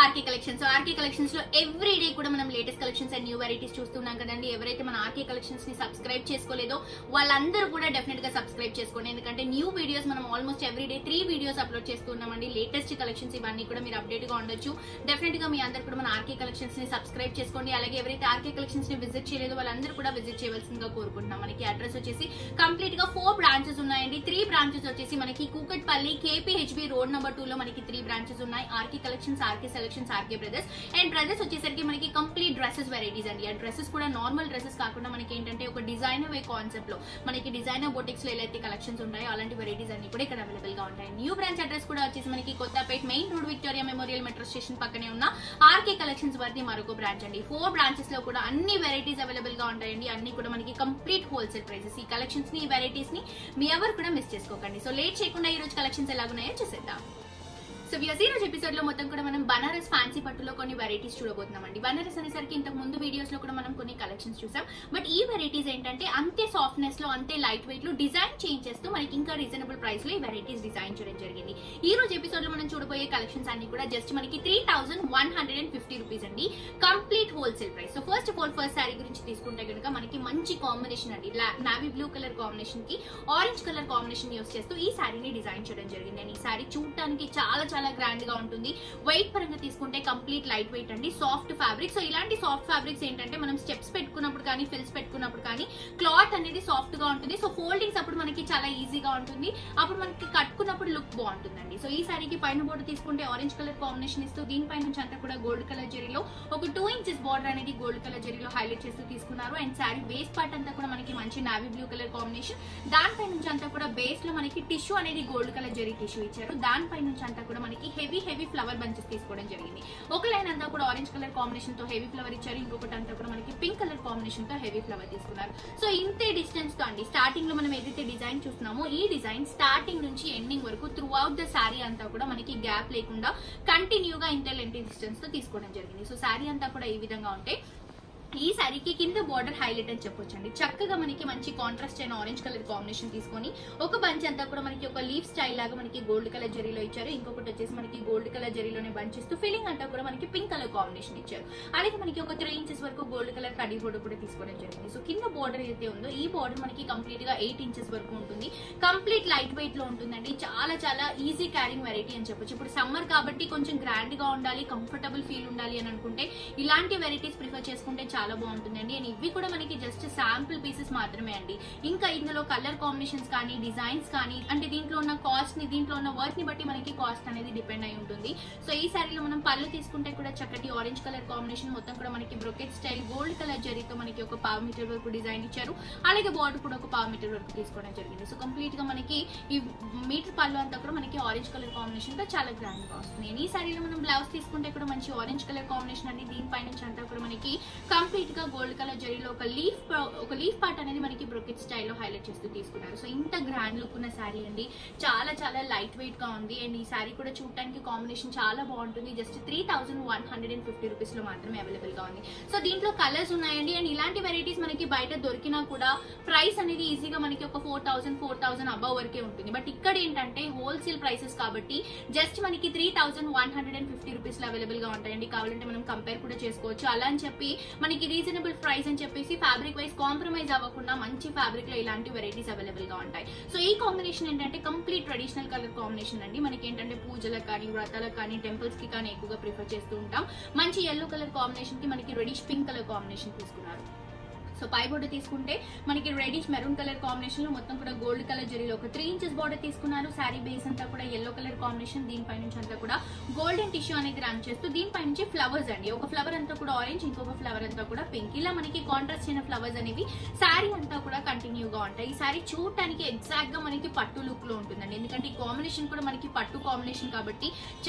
RK collections. RK collections లో every day కూడా మనం latest collections and new varieties చూస్తున్నాం కదండి. ఎవరైతే మన ఆర్కే కలెక్షన్స్ ని సబ్స్క్రైబ్ చేసుకోలేదో వాళ్ళందరూ కూడా డెఫినెట్ గా సబ్స్క్రైబ్ చేసుకోండి. ఎందుకంటే న్యూ వీడియోస్ మనం almost every day 3 videos upload చేస్తున్నామండి. లేటెస్ట్ కలెక్షన్స్ ఇవన్నీ కూడా మీరు అప్డేట్ గా ఉండొచ్చు. డెఫినెట్ గా మీ అందరూ కూడా మన ఆర్కే కలెక్షన్స్ ని సబ్స్క్రైబ్ చేసుకోండి. అలాగే ఎవరైతే ఆర్కే కలెక్షన్స్ ని విజిట్ చేయలేదో వాళ్ళందరూ కూడా విజిట్ చేయవలసిందిగా కోరుకుంటున్నాం. మనకి అడ్రస్ వచ్చేసి కంప్లీట్ గా 4 బ్రాంచెస్ ఉన్నాయండి. 3 బ్రాంచెస్ వచ్చేసి మనకి కూకట్పల్లి KPHB రోడ్ నెంబర్ 2 లో మనకి 3 బ్రాంచెస్ ఉన్నాయి. RK collections, RK selections, RK brothers. And brothers వచ్చేసరికి మనకి కంప్లీట్ డ్రెస్సెస్ వెరైటీస్ అండి. ఆ డ్రెస్సెస్ కూడా నార్మల్ డ్రెస్సెస్ కాకుండా మనకి ఏంటంటే ఒక డిజైనర్ వే కాన్సెప్ట్ లో మనకి డిజైనర్ బొటిక్స్ లో ఎలా కలెక్షన్స్ ఉంటాయో అలాంటి వెరైటీస్ అన్ని కూడా ఇక్కడ అవైలబుల్ గా ఉంటాయి. న్యూ బ్రాంచ్ అడ్రస్ కూడా వచ్చేసి మనకి Kothapet main road Victoria memorial metro station పక్కనే ఉన్న ఆర్కే కలెక్షన్స్ వారిది మరొక బ్రాంచ్ అండి. 4 బ్రాంచెస్ లో కూడా అన్ని వెరైటీస్ అవైలబుల్ గా ఉంటాయండి. అన్ని కూడా మనకి కంప్లీట్ హోల్సేల్ ప్రైసెస్. ఈ కలెక్షన్స్ ని, ఈ వెరైటీస్ ని మీ ఎవరు కూడా మిస్ చేసుకోకండి. సో లేట్ చేయకుండా ఈ రోజు కలెక్షన్స్ ఎలాగున్నాయో చూసేద్దాం. సో ఈ రోజు ఎపిసోడ్ లో మొత్తం కూడా మనం బనారస్ ఫ్యాన్సీ పట్టులో కొన్ని వెరైటీస్ చూడబోతున్నామండి. బనారస్ అనేసరికి ఇంతకు ముందు వీడియోస్ లో కూడా మనం కొన్ని కలెక్షన్స్ చూసాం. బట్ ఈ వెరైటీస్ ఏంటంటే అంతే సాఫ్ట్నెస్ లో, అంతే లైట్ వెయిట్ లో డిజైన్ చేంజ్ చేస్తూ మనకి ఇంకా రీజనబుల్ ప్రైస్ లో ఈ వెరైటీస్ డిజైన్ చేయడం జరిగింది. ఈ రోజు ఎపిసోడ్ లో మనం చూడబోయే కలెక్షన్స్ అన్ని కూడా జస్ట్ మనకి 3150 రూపీస్ అండి. Complete wholesale price. So first of all first sari గురించి తీసుకుంటే కనుక మనకి మంచి కాంబినేషన్ అండి. నావీ బ్లూ కలర్ కాంబినేషన్ కి ఆరెంజ్ కలర్ కాంబినేషన్ యూస్ చేస్తూ ఈ శారీని డిజైన్ చేయడం జరిగింది. అండ్ ఈ శారీ చూడటానికి చాలా గ్రాండ్ గా ఉంటుంది. వెయిట్ పరంగా తీసుకుంటే కంప్లీట్ లైట్ వెయిట్ అండి. Soft fabric. సో ఇలాంటి సాఫ్ట్ ఫ్యాబ్రిక్స్ ఏంటంటే మనం స్టెప్స్ పెట్టుకున్నప్పుడు కానీ, ఫిల్స్ పెట్టుకున్నప్పుడు కానీ క్లాత్ అనేది సాఫ్ట్ గా ఉంటుంది. సో ఫోల్డింగ్స్ అప్పుడు మనకి చాలా ఈజీగా ఉంటుంది. అప్పుడు మనకి కట్టుకున్నప్పుడు లుక్ బాగుంటుందండి. సో ఈ శారీకి పైన బోర్డర్ తీసుకుంటే ఆరెంజ్ కలర్ కాంబినేషన్ ఇస్తూ దీనిపై నుంచి అంతా కూడా గోల్డ్ కలర్ జరీలో ఒక 2 ఇంచెస్ బార్డర్ అనేది గోల్డ్ కలర్ జరీలో హైలైట్ చేస్తూ తీసుకున్నారు. అండ్ శారీ వేస్ట్ పార్ట్ అంతా కూడా మనకి మంచి నావీ బ్లూ కలర్ కాంబినేషన్. దానిపై నుంచి అంతా కూడా బేస్ లో మనకి టిష్యూ అనేది గోల్డ్ కలర్ జరీ టిష్యూ ఇచ్చారు. దానిపై నుంచి అంతా కూడా మనకి హెవీ ఫ్లవర్ బంచెస్ తీసుకోవడం జరిగింది. ఒక లైన్ అంతా కూడా ఆరెంజ్ కలర్ కాంబినేషన్ తో హెవీ ఫ్లవర్ ఇచ్చారు. ఇంకొకటి అంతా కూడా మనకి పింక్ కలర్ కాంబినేషన్ తో హెవీ ఫ్లవర్ తీసుకున్నారు. సో ఇంతే డిస్టెన్స్ తో అండి స్టార్టింగ్ లో మనం ఏదైతే డిజైన్ చూస్తున్నామో ఈ డిజైన్ స్టార్టింగ్ నుంచి ఎండింగ్ వరకు త్రూ అవుట్ ద శారీ అంతా కూడా మనకి గ్యాప్ లేకుండా కంటిన్యూగా ఇంత లెంత్ డిస్టెన్స్ తో తీసుకోవడం జరిగింది. సో శారీ అంతా కూడా ఈ విధంగా ఉంటే ఈ శారీకి కింద బార్డర్ హైలైట్ అని చెప్పొచ్చండి. చక్కగా మనకి మంచి కాంట్రాస్ట్ అయిన ఆరెంజ్ కలర్ కాంబినేషన్ తీసుకొని ఒక బంచ్ అంతా కూడా మనకి ఒక లీఫ్ స్టైల్ లాగా మనకి గోల్డ్ కలర్ జరీలో ఇచ్చారు. ఇంకొకటి వచ్చేసి మనకి గోల్డ్ కలర్ జరీలోనే బంచ్ ఇస్తూ ఫిల్లింగ్ అంతా కూడా మనకి పింక్ కలర్ కాంబినేషన్ ఇచ్చారు. అలాగే మనకి ఒక 3 ఇంచెస్ వరకు గోల్డ్ కలర్ కడీ బోర్డర్ కూడా తీసుకోవడం జరిగింది. సో కింద బార్డర్ ఏదైతే ఉందో ఈ బార్డర్ మనకి కంప్లీట్ గా 8 ఇంచెస్ వరకు ఉంటుంది. కంప్లీట్ లైట్ వెయిట్ లో ఉంటుందండి. చాలా ఈజీ క్యారింగ్ వెరైటీ అని చెప్పొచ్చు. ఇప్పుడు సమ్మర్ కాబట్టి కొంచెం గ్రాండ్ గా ఉండాలి, కంఫర్టబుల్ ఫీల్ ఉండాలి అని అనుకుంటే ఇలాంటి వెరైటీస్ ప్రిఫర్ చేసుకుంటే చాలా బాగుంటుందండి. అండ్ ఇవి కూడా మనకి జస్ట్ శాంపుల్ పీసెస్ మాత్రమే అండి. ఇంకా ఇందులో కలర్ కాంబినేషన్స్ కానీ, డిజైన్స్ కానీ, అంటే దీంట్లో ఉన్న కాస్ట్ ని, దీంట్లో ఉన్న వర్క్ ని బట్టి మనకి కాస్ట్ అనేది డిపెండ్ అయి ఉంటుంది. సో ఈ శారీలో మనం పళ్ళు తీసుకుంటే కూడా చక్కటి ఆరెంజ్ కలర్ కాంబినేషన్ మొత్తం కూడా మనకి బ్రొకెట్ స్టైల్ గోల్డ్ కలర్ జరీతో మనకి ఒక 1/2 మీటర్ వరకు డిజైన్ ఇచ్చారు. అలాగే బార్డర్ కూడా ఒక 1/2 మీటర్ వరకు తీసుకోవడం జరిగింది. సో కంప్లీట్ గా మనకి ఈ మీటర్ పళ్ళు అంతా కూడా మనకి ఆరెంజ్ కలర్ కాంబినేషన్ తో చాలా గ్రాండ్ గా వస్తుంది. ఈ శారీలో మనం బ్లౌజ్ తీసుకుంటే కూడా మంచి ఆరెంజ్ కలర్ కాంబినేషన్ అండి. దీనిపై నుంచి అంతా కూడా మనకి కంప్లీట్ గా గోల్డ్ కలర్ జరీలో ఒక లీఫ్ పార్ట్ అనేది మనకి బ్రొకెట్ స్టైల్లో హైలైట్ చేస్తూ తీసుకున్నారు. సో ఇంత గ్రాండ్ లుక్ ఉన్న శారీ అండి. చాలా లైట్ వెయిట్ గా ఉంది. అండ్ ఈ శారీ కూడా చూడటానికి కాంబినేషన్ చాలా బాగుంటుంది. జస్ట్ 3150 రూపీస్ లో మాత్రమే అవైలబుల్ గా ఉంది. సో దీంట్లో కలర్స్ ఉన్నాయండి. అండ్ ఇలాంటి వెరైటీస్ మనకి బయట దొరికినా కూడా ప్రైస్ అనేది ఈజీగా మనకి ఒక 4000 అబౌవ్ వరకే ఉంటుంది. బట్ ఇక్కడ ఏంటంటే హోల్సేల్ ప్రైసెస్ కాబట్టి జస్ట్ మనకి 3150 రూపీస్ లో అవైలబుల్ గా ఉంటాయండి. కావాలంటే మనం కంపేర్ కూడా చేసుకోవచ్చు. అలా అని చెప్పి మనకి రీజనబుల్ ప్రైస్ అని చెప్పేసి ఫ్యాబ్రిక్ వైజ్ కాంప్రమైజ్ అవ్వకుండా మంచి ఫ్యాబ్రిక్ లో ఇలాంటి వెరైటీస్ అవైలబుల్ గా ఉంటాయి. సో ఈ కాంబినేషన్ ఏంటంటే కంప్లీట్ ట్రెడిషనల్ కలర్ కాంబినేషన్ అండి. మనకి ఏంటంటే పూజలకు కానీ, వ్రతాలకు కానీ, టెంపుల్స్ కి కానీ ఎక్కువగా ప్రిఫర్ చేస్తూ ఉంటాం. మంచి ఎల్లో కలర్ కాంబినేషన్ కి మనకి రెడిష్ పింక్ కలర్ కాంబినేషన్ తీసుకున్నారు. సో పై బోర్డర్ తీసుకుంటే మనకి రెడిష్ మెరూన్ కలర్ కాంబినేషన్ లో మొత్తం కూడా గోల్డ్ కలర్ జరీలో ఒక 3 ఇంచెస్ బార్డర్ తీసుకున్నారు. శారీ బేస్ అంతా కూడా ఎల్లో కలర్ కాంబినేషన్. దీనిపై నుంచి అంతా కూడా గోల్డెన్ టిష్యూ అనేది రన్ చేస్తూ దీనిపై నుంచి ఫ్లవర్స్ అండి. ఒక ఫ్లవర్ అంతా కూడా ఆరెంజ్, ఇంకొక ఫ్లవర్ అంతా కూడా పింక్. ఇలా మనకి కాంట్రాస్ట్ అయిన ఫ్లవర్స్ అనేవి శారీ అంతా కూడా కంటిన్యూగా ఉంటాయి. ఈ శారీ చూడటానికి ఎగ్జాక్ట్ గా మనకి పట్టు లుక్ లో ఉంటుందండి. ఎందుకంటే ఈ కాంబినేషన్ కూడా మనకి పట్టు కాంబినేషన్ కాబట్టి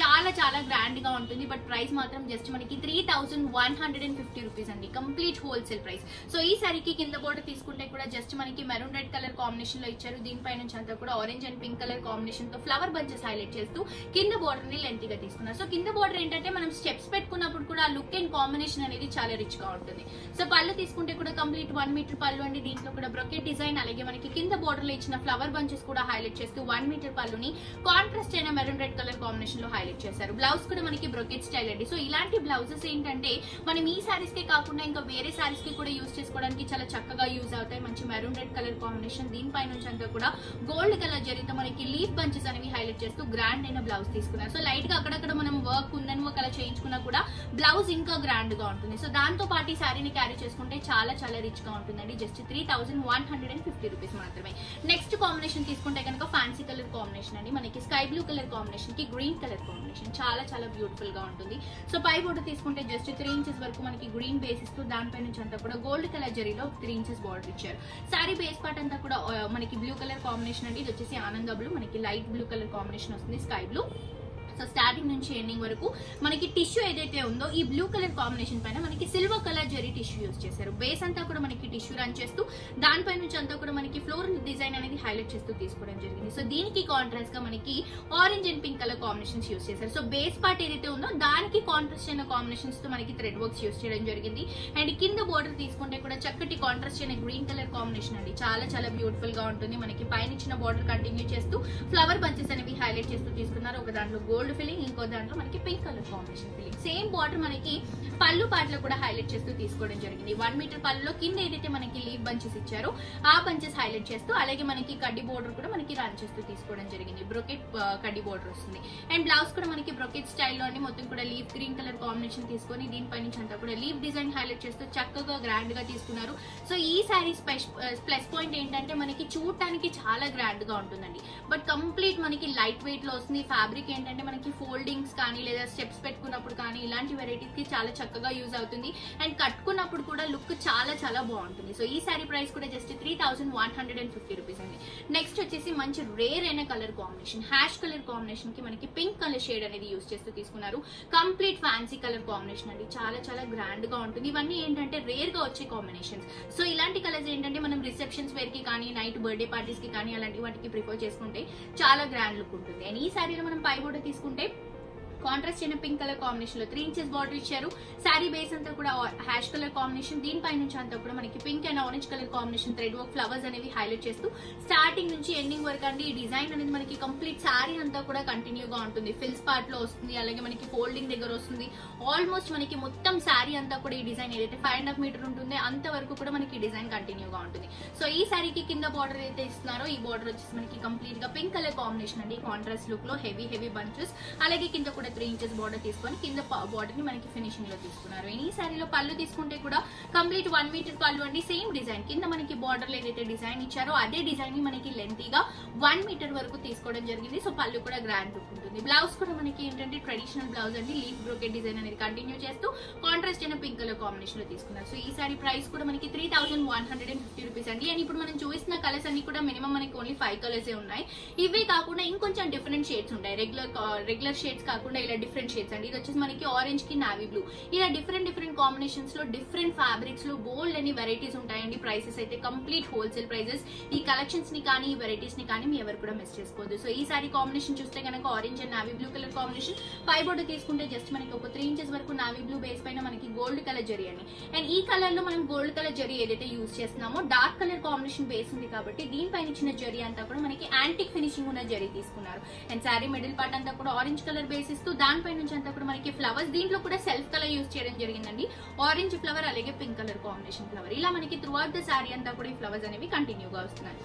చాలా గ్రాండ్ గా ఉంటుంది. బట్ ప్రైస్ మాత్రం జస్ట్ మనకి 3150 రూపీస్ అండి. Complete wholesale price. సో ఈ సారీకి కింద బోర్డర్ తీసుకుంటే కూడా జస్ట్ మనకి మెరూన్ రెడ్ కలర్ కాంబినేషన్ లో ఇచ్చారు. దీనిపై నుంచి అంతా కూడా orange and pink colour combination తో ఫ్లవర్ బంచెస్ హైలైట్ చేస్తూ కింద బోర్డర్ ని లెంత్ గా తీసుకున్నారు. సో కింద బోర్డర్ ఏంటంటే మనం స్టెప్స్ పెట్టుకున్నప్పుడు కూడా లుక్ అండ్ కాంబినేషన్ అనేది చాలా రిచ్ గా ఉంటుంది. సో పళ్ళు తీసుకుంటే కూడా కంప్లీట్ 1 మీటర్ పళ్ళు అండి. దీంట్లో కూడా బ్రొకెట్ డిజైన్, అలాగే మనకి కింద బోర్డర్ లో ఇచ్చిన ఫ్లవర్ బంచెస్ కూడా హైలైట్ చేస్తూ 1 మీటర్ పళ్ళుని కాంట్రాస్ట్ అయిన మెరూన్ రెడ్ కలర్ కాంబినేషన్ లో హైలైట్ చేశారు. బ్లౌజ్ కూడా మనకి బ్రొకెట్ స్టైల్ అండి. సో ఇలాంటి బ్లౌజెస్ ఏంటంటే మనం ఈ సారీస్ కే కాకుండా ఇంకా వేరే సారీస్ కి కూడా యూజ్ చేసుకోవడానికి చాలా చక్కగా యూజ్ అవుతాయి. మంచి మెరూన్ రెడ్ కలర్ కాంబినేషన్, దీనిపై నుంచి అంతా కూడా గోల్డ్ కలర్ జరిగితే మనకి లీఫ్ బంచెస్ అనేవి హైలైట్ చేస్తూ గ్రాండ్ అయిన బ్లౌజ్ తీసుకున్నారు. సో లైట్ గా అక్కడక్కడ మనం వర్క్ కుందన్ వర్క్ అలా చేయించుకున్నా కూడా బ్లౌజ్ ఇంకా గ్రాండ్ గా ఉంటుంది. సో దాంతో పాటు ఈ సారీని క్యారీ చేసుకుంటే చాలా చాలా రిచ్ గా ఉంటుందండి. జస్ట్ 3150 రూపీస్ మాత్రమే. నెక్స్ట్ కాంబినేషన్ తీసుకుంటే కనుక ఫ్యాన్సీ కలర్ కాంబినేషన్ అండి. మనకి స్కై బ్లూ కలర్ కాంబినేషన్ కి గ్రీన్ కలర్ కాంబినేషన్ చాలా చాలా బ్యూటిఫుల్ గా ఉంటుంది. సో పై బోర్డర్ తీసుకుంటే జస్ట్ 3 ఇంచెస్ వరకు మనకి గ్రీన్ బేస్ ఇస్తూ దానిపై నుంచి అంతా కూడా గోల్డ్ కలర్ జరీలో 3 ఇంచెస్ బార్డర్ ఇచ్చారు. సారీ బేస్ పార్ట్ అంతా కూడా మనకి బ్లూ కలర్ కాంబినేషన్ అండి. ఇది వచ్చేసి ఆనంద బ్లూ, మనకి లైట్ బ్లూ కలర్ కాంబినేషన్ వస్తుంది, స్కై బ్లూ. సో స్టార్టింగ్ నుంచి ఎండింగ్ వరకు మనకి టిష్యూ ఏదైతే ఉందో ఈ బ్లూ కలర్ కాంబినేషన్ పైన మనకి silver colour zari tissue use చేశారు. బేస్ అంతా కూడా మనకి టిష్యూ రన్ చేస్తూ దానిపై నుంచి అంతా కూడా మనకి ఫ్లోరల్ డిజైన్ అనేది హైలైట్ చేస్తూ తీసుకోవడం జరిగింది. సో దీనికి కాంట్రాస్ట్ గా మనకి orange and pink colour combinations use చేశారు. సో బేస్ పార్ట్ ఏదైతే ఉందో దానికి కాంట్రాస్ట్ అయిన కాంబినేషన్స్ తో మనకి థ్రెడ్ వర్క్స్ యూజ్ చేయడం జరిగింది. అండ్ కింద బోర్డర్ తీసుకుంటే కూడా చక్కటి కాంట్రాస్ట్ అయిన గ్రీన్ కలర్ కాంబినేషన్ అండి. చాలా చాలా బ్యూటిఫుల్ గా ఉంటుంది. మనకి పైన ఇచ్చిన బోర్డర్ కంటిన్యూ చేస్తూ ఫ్లవర్ బంచెస్ అనేవి హైలైట్ చేస్తూ తీసుకున్నారు. ఒక దాంట్లో గోల్డ్ ఫిల్లింగ్, ఇంకో దాంట్లో మనకి pink colour combination filling. Same border మనకి పళ్ళు పాటలో కూడా హైలైట్ చేస్తూ తీసుకోవడం జరిగింది. 1 మీటర్ పళ్ళులో కింద ఏదైతే మనకి లీఫ్ బంచెస్ ఇచ్చారో ఆ బంచెస్ హైలైట్ చేస్తూ, అలాగే మనకి కడ్డీ బోర్డర్ కూడా మనకి రన్ చేస్తూ తీసుకోవడం జరిగింది. బ్రొకెట్ కడ్డీ బోర్డర్ వస్తుంది. అండ్ బ్లౌజ్ కూడా మనకి బ్రొకెట్ స్టైల్లో అండి. మొత్తం కూడా లీఫ్ గ్రీన్ కలర్ కాంబినేషన్ తీసుకొని దీనిపై నుంచి అంతా కూడా లీఫ్ డిజైన్ హైలైట్ చేస్తూ చక్కగా గ్రాండ్ గా తీసుకున్నారు. సో ఈ శారీ ప్లస్ పాయింట్ ఏంటంటే మనకి చూడటానికి చాలా గ్రాండ్ గా ఉంటుందండి. బట్ కంప్లీట్ మనకి లైట్ వెయిట్ లో వస్తుంది. ఫ్యాబ్రిక్ ఏంటంటే మనకి ఫోల్డింగ్స్ కానీ లేదా స్టెప్స్ పెట్టుకున్నప్పుడు కానీ ఇలాంటి వెరైటీస్ కి చాలా చక్కగా యూజ్ అవుతుంది. అండ్ కట్టుకున్నప్పుడు కూడా లుక్ చాలా చాలా బాగుంటుంది. సో ఈ సారీ ప్రైస్ కూడా జస్ట్ 3150 రూపీస్ అండి. నెక్స్ట్ వచ్చేసి మంచి రేర్ అయిన colour combination, ash colour combination కి మనకి పింక్ కలర్ షేడ్ అనేది యూజ్ చేస్తూ తీసుకున్నారు. కంప్లీట్ ఫ్యాన్సీ కలర్ కాంబినేషన్ అండి. చాలా చాలా గ్రాండ్ గా ఉంటుంది. ఇవన్నీ ఏంటంటే రేర్ గా వచ్చే కాంబినేషన్స్. సో ఇలాంటి కలర్స్ ఏంటంటే మనం రిసెప్షన్స్ వేర్ కి కానీ నైట్ బర్త్డే పార్టీస్ కి కానీ అలాంటి వాటికి ప్రిఫర్ చేసుకుంటే చాలా గ్రాండ్ లుక్ ఉంటుంది. అండ్ ఈ సారీలో మనం పై బోర్డర్ తీసుకుంటే కాంట్రాస్ట్ అయిన పింక్ కలర్ కాంబినేషన్ లో 3 ఇంచెస్ బార్డర్ ఇచ్చారు. సారీ బేస్ అంతా కూడా హ్యాష్ కలర్ కాంబినేషన్, దీనిపై నుంచి అంతా కూడా మనకి pink and orange colour combination thread work flowers అనేవి హైలైట్ చేస్తూ స్టార్టింగ్ నుంచి ఎండింగ్ వరకు అండి ఈ డిజైన్ అనేది మనకి కంప్లీట్ సారీ అంతా కూడా కంటిన్యూగా ఉంటుంది. ఫిల్స్ పార్ట్ లో వస్తుంది, అలాగే మనకి ఫోల్డింగ్ దగ్గర వస్తుంది. ఆల్మోస్ట్ మనకి మొత్తం సారీ అంతా కూడా ఈ డిజైన్ ఏదైతే 5.5 మీటర్ ఉంటుంది అంత వరకు కూడా మనకి ఈ డిజైన్ కంటిన్యూగా ఉంటుంది. సో ఈ సారీకి కింద బార్డర్ ఏదైతే ఇస్తున్నారో ఈ బార్డర్ వచ్చేసి మనకి కంప్లీట్ గా పింక్ కలర్ కాంబినేషన్ అండి. కాంట్రాస్ట్ లుక్ లో హెవీ బంచెస్, అలాగే కింద కూడా 3 ఇంచెస్ బార్డర్ తీసుకొని కింద బార్డర్ ని మనకి ఫినిషింగ్ లో తీసుకున్నారు. ఈ సారీలో పళ్ళు తీసుకుంటే కూడా కంప్లీట్ 1 మీటర్ పళ్ళు అండి. సేమ్ డిజైన్ కింద మనకి బార్డర్ లో ఏదైతే డిజైన్ ఇచ్చారో అదే డిజైన్ ని మనకి లెంతీగా 1 మీటర్ వరకు తీసుకోవడం జరిగింది. సో పళ్ళు కూడా గ్రాండ్ లుక్ ఉంటుంది. బ్లౌజ్ కూడా మనకి ఏంటంటే ట్రెడిషనల్ బ్లౌజ్ అండి. లీఫ్ బ్రోకెట్ డిజైన్ అనేది కంటిన్యూ చేస్తూ కాంట్రాస్ట్ అయిన పింక్ కలర్ కాంబినేషన్ లో తీసుకున్నారు. సో ఈ సారీ ప్రైస్ కూడా మనకి 3150 రూపీస్ అండి. అండ్ ఇప్పుడు మనం చూసిన కలర్స్ అన్ని కూడా మినిమం మనకి ఓన్లీ 5 కలర్స్ ఉన్నాయి. ఇవే కాకుండా ఇంకొంచెం డిఫరెంట్ షేడ్స్ ఉంటాయి. రెగ్యులర్ షేడ్స్ కాకుండా ఇలా డిఫరెంట్ షేడ్స్ అండి. ఇది వచ్చేసి మనకి ఆరెంజ్ కి నావీ బ్లూ, ఇలా డిఫరెంట్ కాంబినేషన్స్ లో డిఫరెంట్ ఫ్యాబ్రిక్స్ లో బోల్డ్ అని వెరైటీస్ ఉంటాయండి. ప్రైసెస్ అయితే కంప్లీట్ హోల్సేల్ ప్రైసెస్. ఈ కలెక్షన్స్ ని కానీ ఈ వెరైటీస్ ని కానీ మీ ఎవరు కూడా మిస్ చేసుకోవద్దు. సో ఈ సారీ కాంబినేషన్ చూస్తే కనుక orange and navy blue colour combination. పై బోర్డర్ తీసుకుంటే జస్ట్ మనకి ఒక 3 ఇంచెస్ వరకు నావీ బ్లూ బేస్ పైన మనకి గోల్డ్ కలర్ జరీ అండి. అండ్ ఈ కలర్ లో మనం గోల్డ్ కలర్ జరీ ఏదైతే యూజ్ చేస్తున్నామో డార్క్ కలర్ కాంబినేషన్ బేస్ ఉంది కాబట్టి దీనిపైన ఇచ్చిన జరీ అంతా కూడా మనకి యాంటిక్ ఫినిషింగ్ ఉన్న జరీ తీసుకున్నారు. అండ్ సారీ మిడిల్ పార్ట్ అంతా కూడా ఆరెంజ్ కలర్ బేస్ ఇస్తూ దానిపై నుంచి అంతా కూడా మనకి ఫ్లవర్స్, దీంట్లో కూడా సెల్ఫ్ కలర్ యూజ్ చేయడం జరిగిందండి. ఆరెంజ్ ఫ్లవర్ అలాగే పింక్ కలర్ కాంబినేషన్ ఫ్లవర్, ఇలా మనకి త్రూ అవుట్ ద సారీ అంతా కూడా ఈ ఫ్లవర్స్ అనేవి కంటిన్యూగా వస్తున్నాయి.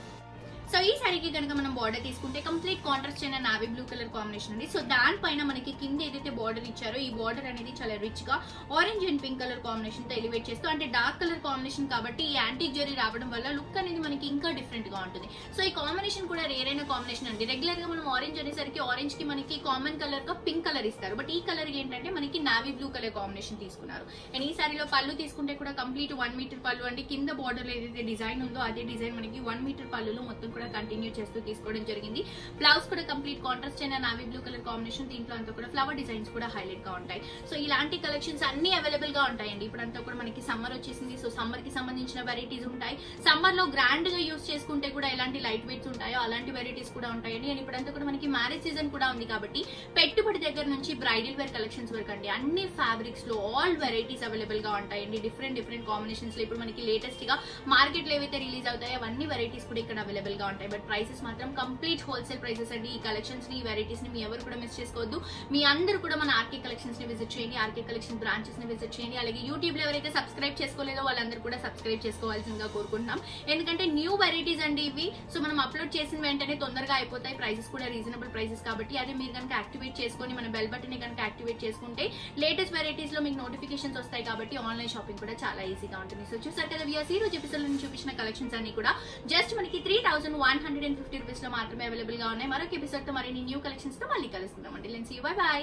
సో ఈ సారీకి కనుక మనం బార్డర్ తీసుకుంటే కంప్లీట్ కాంట్రాస్ట్ అయిన నావీ బ్లూ కలర్ కాంబినేషన్ అండి. సో దానిపైన మనకి కింద ఏదైతే బార్డర్ ఇచ్చారో ఈ బార్డర్ అనేది చాలా రిచ్ గా orange and pink colour combination తో ఎలివేట్ చేస్తూ, అంటే డార్క్ కలర్ కాంబినేషన్ కాబట్టి ఈ యాంటిక్ జరీ రావడం వల్ల లుక్ అనేది మనకి ఇంకా డిఫరెంట్ గా ఉంటుంది. సో ఈ కాంబినేషన్ కూడా రేర్ అయిన కాంబినేషన్ అండి. రెగ్యులర్ గా మనం ఆరెంజ్ అనేసరికి ఆరెంజ్ కి మనకి కామన్ కలర్ గా పింక్ కలర్ ఇస్తారు. బట్ ఈ కలర్ ఏంటంటే మనకి నావీ బ్లూ కలర్ కాంబినేషన్ తీసుకున్నారు. అండ్ ఈ సారీలో పళ్ళు తీసుకుంటే కూడా కంప్లీట్ 1 మీటర్ పళ్ళు అండి. కింద బార్డర్ లో ఏదైతే డిజైన్ ఉందో అదే డిజైన్ మనకి 1 మీటర్ పళ్ళులో మొత్తం కూడా కంటిన్యూ చేస్తూ తీసుకోవడం జరిగింది. బ్లౌజ్ కూడా కంప్లీట్ కాంట్రాస్ట్ అయిన నావీ బ్లూ కలర్ కాంబినేషన్, దీంట్లో అంతా కూడా ఫ్లవర్ డిజైన్స్ కూడా హైలైట్ గా ఉంటాయి. సో ఇలాంటి కలెక్షన్స్ అన్ని అవైలబుల్ గా ఉంటాయండి. ఇప్పుడంతా కూడా మనకి సమ్మర్ వచ్చేసింది. సో సమ్మర్ కి సంబంధించిన వెరైటీస్ ఉంటాయి. సమ్మర్ లో గ్రాండ్ గా యూస్ చేసుకుంటే కూడా ఎలాంటి లైట్ వెయిట్స్ ఉంటాయో అలాంటి వెరైటీస్ కూడా ఉంటాయండి. అండ్ ఇప్పుడంతా కూడా మనకి మ్యారేజ్ సీజన్ కూడా ఉంది కాబట్టి పెట్టుబడి దగ్గర నుంచి బ్రైడల్ వేర్ కలెక్షన్స్ వరకు అండి అన్ని ఫ్యాబ్రిక్స్ లో ఆల్ వెరైటీస్ అవైలబుల్ గా ఉంటాయండి. డిఫరెంట్ కాంబినేషన్స్ లో ఇప్పుడు మనకి లేటెస్ట్ గా మార్కెట్ లో ఏవైతే రిలీజ్ అవుతాయో అవన్నీ వెరైటీస్ కూడా ఇక్కడ అవైలబుల్ గా ఉంటాయి. బట్ ప్రైసెస్ మాత్రం కంప్లీట్ హోల్సేల్ ప్రైసెస్ అండి. ఈ కలెక్షన్స్ ని, ఈ వెరైటీస్ ని మీ ఎవరు కూడా మిస్ చేసుకోవద్దు. మీ అందరూ కూడా మన ఆర్కే కలెక్షన్స్ ని విజిట్ చేయండి, ఆర్కే కలెక్షన్ బ్రాంచెస్ ని విజిట్ చేయండి. అలాగే యూట్యూబ్ లో ఎవరైతే సబ్స్క్రైబ్ చేసుకోలేదో వాళ్ళందరూ కూడా సబ్స్క్రైబ్ చేసుకోవాల్సిందిగా కోరుకుంటున్నాం. ఎందుకంటే న్యూ వెరైటీస్ అండి ఇవి. సో మనం అప్లోడ్ చేసిన వెంటనే తొందరగా అయిపోతాయి. ప్రైసెస్ కూడా రీజనబుల్ ప్రైసెస్ కాబట్టి అదే మీరు కనుక యాక్టివేట్ చేసుకొని మన బెల్ బటన్ ని కనుక యాక్టివేట్ చేసుకుంటే లేటెస్ట్ వెరైటీస్ లో మీకు నోటిఫికేషన్స్ వస్తాయి కాబట్టి ఆన్లైన్ షాపింగ్ కూడా చాలా ఈజీగా ఉంటుంది. సో చూసారు కదా వ్యూయర్స్, ఈ రోజు ఎపిసోడ్ నుంచి చూపించిన కలెక్షన్స్ అన్ని కూడా జస్ట్ మనకి 3150 రూపీస్ లో మాత్రమే అవైలబుల్ గా ఉన్నాయి. మరొక ఎపిసోడ్ తో మరిన్ని న్యూ కలెక్షన్స్ తో మళ్ళీ కలుసుకుందాం అండి. Let's see you, bye by.